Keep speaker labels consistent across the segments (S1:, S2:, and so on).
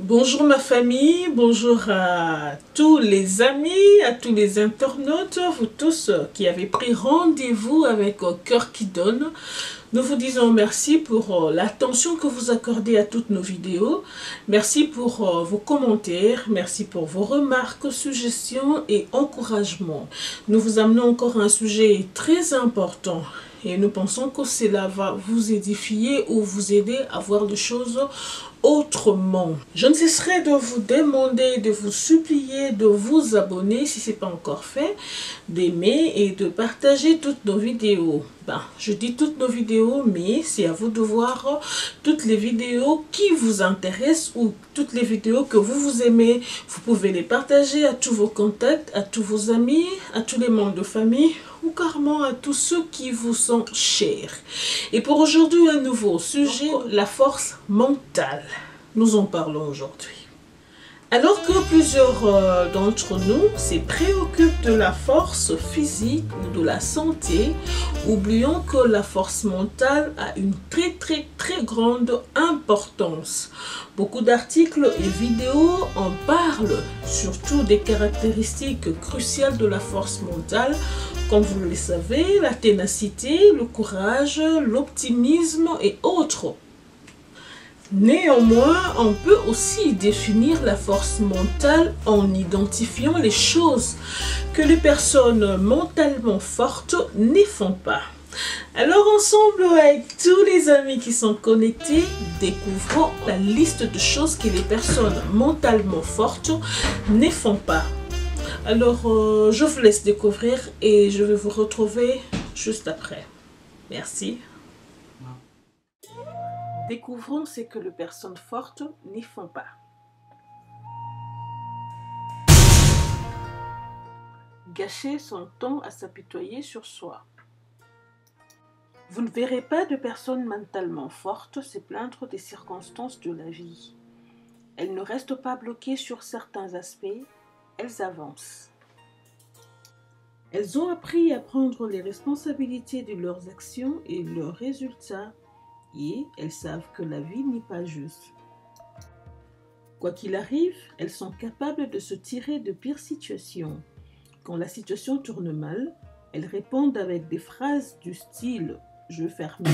S1: Bonjour ma famille, bonjour à tous les amis, à tous les internautes, vous tous qui avez pris rendez-vous avec Cœur qui donne. Nous vous disons merci pour l'attention que vous accordez à toutes nos vidéos. Merci pour vos commentaires, merci pour vos remarques, suggestions et encouragements. Nous vous amenons encore un sujet très important. Et nous pensons que cela va vous édifier ou vous aider à voir les choses autrement. Je ne cesserai de vous demander, de vous supplier de vous abonner si ce n'est pas encore fait, d'aimer et de partager toutes nos vidéos. Je dis toutes nos vidéos, mais c'est à vous de voir toutes les vidéos qui vous intéressent ou toutes les vidéos que vous aimez. Vous pouvez les partager à tous vos contacts, à tous vos amis, à tous les membres de famille ou carrément à tous ceux qui vous sont chers. Et pour aujourd'hui, un nouveau sujet, la force mentale. Nous en parlons aujourd'hui. Alors que plusieurs d'entre nous se préoccupent de la force physique ou de la santé, oublions que la force mentale a une très grande importance. Beaucoup d'articles et vidéos en parlent, surtout des caractéristiques cruciales de la force mentale, comme vous le savez, la ténacité, le courage, l'optimisme et autres. Néanmoins, on peut aussi définir la force mentale en identifiant les choses que les personnes mentalement fortes ne font pas. Alors ensemble, avec tous les amis qui sont connectés, découvrons la liste de choses que les personnes mentalement fortes ne font pas. Alors, je vous laisse découvrir et je vais vous retrouver juste après. Merci. Découvrons ce que les personnes fortes n'y font pas. Gâcher son temps à s'apitoyer sur soi. Vous ne verrez pas de personnes mentalement fortes se plaindre des circonstances de la vie. Elles ne restent pas bloquées sur certains aspects, elles avancent. Elles ont appris à prendre les responsabilités de leurs actions et leurs résultats. Et elles savent que la vie n'est pas juste. Quoi qu'il arrive, elles sont capables de se tirer de pires situations. Quand la situation tourne mal, elles répondent avec des phrases du style « je veux faire mieux »,«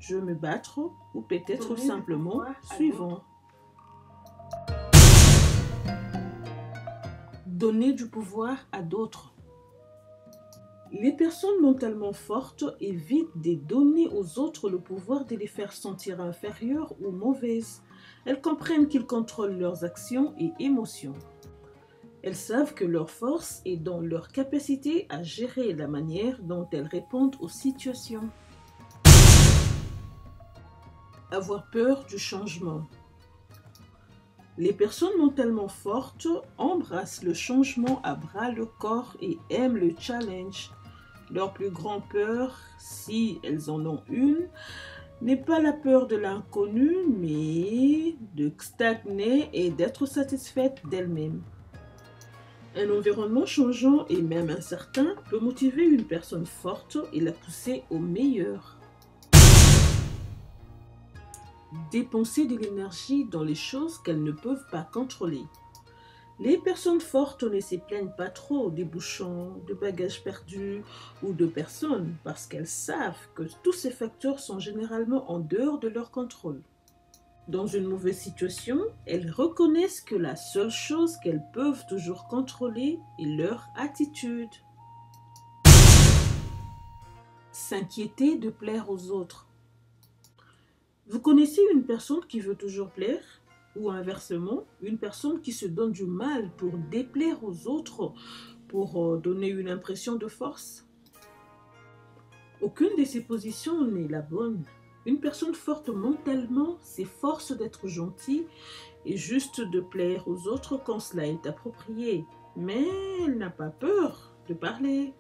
S1: je veux me battre » ou peut-être simplement « suivant ». Donner du pouvoir à d'autres. Les personnes mentalement fortes évitent de donner aux autres le pouvoir de les faire sentir inférieures ou mauvaises. Elles comprennent qu'ils contrôlent leurs actions et émotions. Elles savent que leur force est dans leur capacité à gérer la manière dont elles répondent aux situations. Avoir peur du changement. Les personnes mentalement fortes embrassent le changement à bras le corps et aiment le challenge. Leur plus grande peur, si elles en ont une, n'est pas la peur de l'inconnu, mais de stagner et d'être satisfaite d'elle-même. Un environnement changeant et même incertain peut motiver une personne forte et la pousser au meilleur. Dépenser de l'énergie dans les choses qu'elles ne peuvent pas contrôler. Les personnes fortes ne se plaignent pas trop des bouchons, de bagages perdus ou de personnes parce qu'elles savent que tous ces facteurs sont généralement en dehors de leur contrôle. Dans une mauvaise situation, elles reconnaissent que la seule chose qu'elles peuvent toujours contrôler est leur attitude. S'inquiéter de plaire aux autres. Vous connaissez une personne qui veut toujours plaire? Ou inversement, une personne qui se donne du mal pour déplaire aux autres, pour donner une impression de force? Aucune de ces positions n'est la bonne. Une personne forte mentalement s'efforce d'être gentille et juste de plaire aux autres quand cela est approprié. Mais elle n'a pas peur de parler.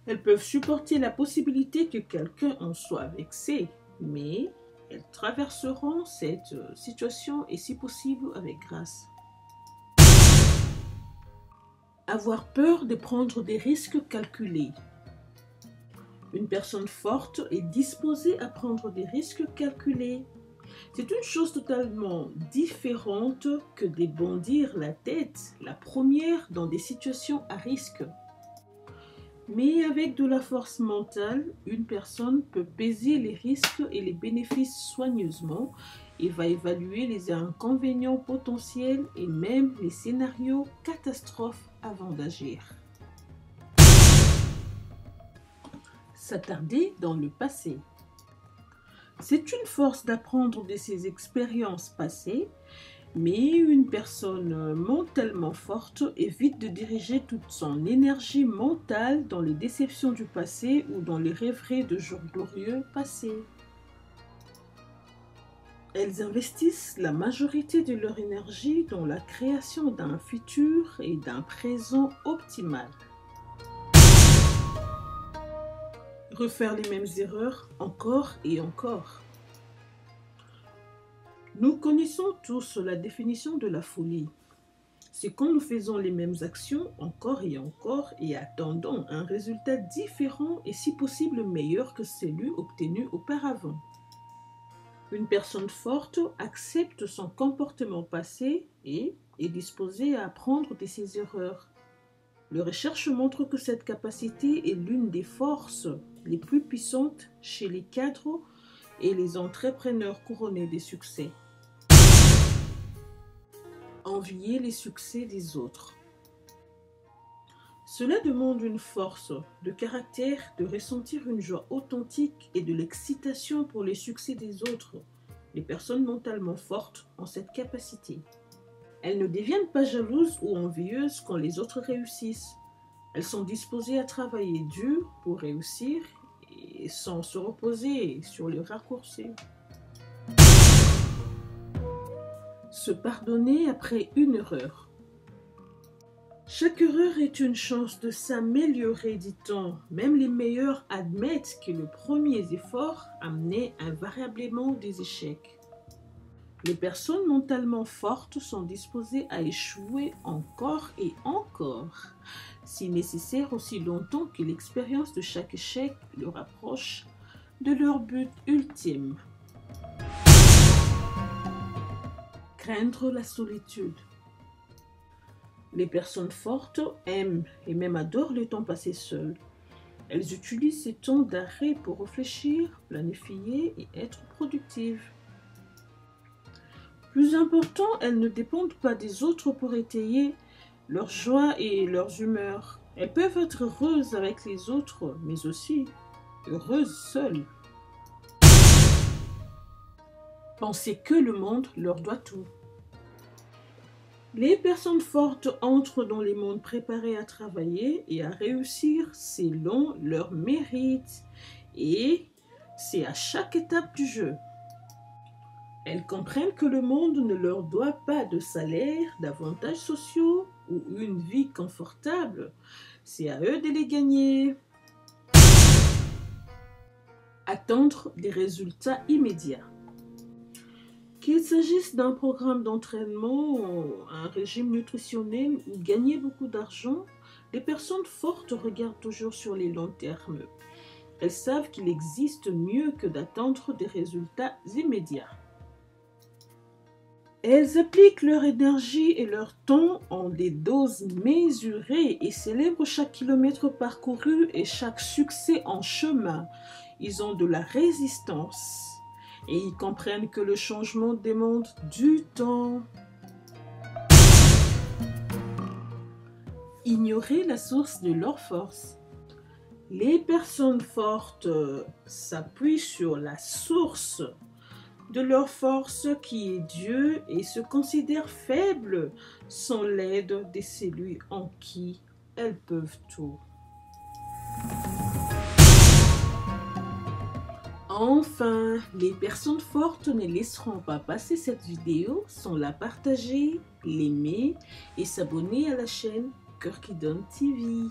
S1: Elles peuvent supporter la possibilité que quelqu'un en soit vexé, mais elles traverseront cette situation et si possible avec grâce. Avoir peur de prendre des risques calculés. Une personne forte est disposée à prendre des risques calculés. C'est une chose totalement différente que de bondir la tête, la première, dans des situations à risque. Mais avec de la force mentale, une personne peut peser les risques et les bénéfices soigneusement et va évaluer les inconvénients potentiels et même les scénarios catastrophes avant d'agir. S'attarder dans le passé. C'est une force d'apprendre de ses expériences passées, mais une personne mentalement forte évite de diriger toute son énergie mentale dans les déceptions du passé ou dans les rêveries de jours glorieux passés. Elles investissent la majorité de leur énergie dans la création d'un futur et d'un présent optimal. Refaire les mêmes erreurs encore et encore. Nous connaissons tous la définition de la folie. C'est quand nous faisons les mêmes actions encore et attendons un résultat différent et si possible meilleur que celui obtenu auparavant. Une personne forte accepte son comportement passé et est disposée à apprendre de ses erreurs. Les recherches montrent que cette capacité est l'une des forces les plus puissantes chez les cadres et les entrepreneurs couronnés des succès. Envier les succès des autres. Cela demande une force de caractère de ressentir une joie authentique et de l'excitation pour les succès des autres. Les personnes mentalement fortes ont cette capacité. Elles ne deviennent pas jalouses ou envieuses quand les autres réussissent. Elles sont disposées à travailler dur pour réussir et sans se reposer sur les raccourcis. Se pardonner après une erreur. Chaque erreur est une chance de s'améliorer, dit-on. Même les meilleurs admettent que les premiers efforts amenaient invariablement des échecs. Les personnes mentalement fortes sont disposées à échouer encore et encore, si nécessaire aussi longtemps que l'expérience de chaque échec les rapproche de leur but ultime. Craindre la solitude. Les personnes fortes aiment et même adorent le temps passé seul. Elles utilisent ces temps d'arrêt pour réfléchir, planifier et être productives. Plus important, elles ne dépendent pas des autres pour étayer leur joie et leurs humeurs. Elles peuvent être heureuses avec les autres, mais aussi heureuses seules. Penser que le monde leur doit tout. Les personnes fortes entrent dans les mondes préparés à travailler et à réussir selon leurs mérites. Et c'est à chaque étape du jeu. Elles comprennent que le monde ne leur doit pas de salaire, d'avantages sociaux ou une vie confortable. C'est à eux de les gagner. Attendre des résultats immédiats. Qu'il s'agisse d'un programme d'entraînement, un régime nutritionnel ou gagner beaucoup d'argent, les personnes fortes regardent toujours sur les longs termes. Elles savent qu'il existe mieux que d'attendre des résultats immédiats. Elles appliquent leur énergie et leur temps en des doses mesurées et célèbrent chaque kilomètre parcouru et chaque succès en chemin. Ils ont de la résistance. Et ils comprennent que le changement demande du temps. Ignorer la source de leur force. Les personnes fortes s'appuient sur la source de leur force qui est Dieu et se considèrent faibles sans l'aide de celui en qui elles peuvent tout. Enfin, les personnes fortes ne laisseront pas passer cette vidéo sans la partager, l'aimer et s'abonner à la chaîne Cœur qui donne TV.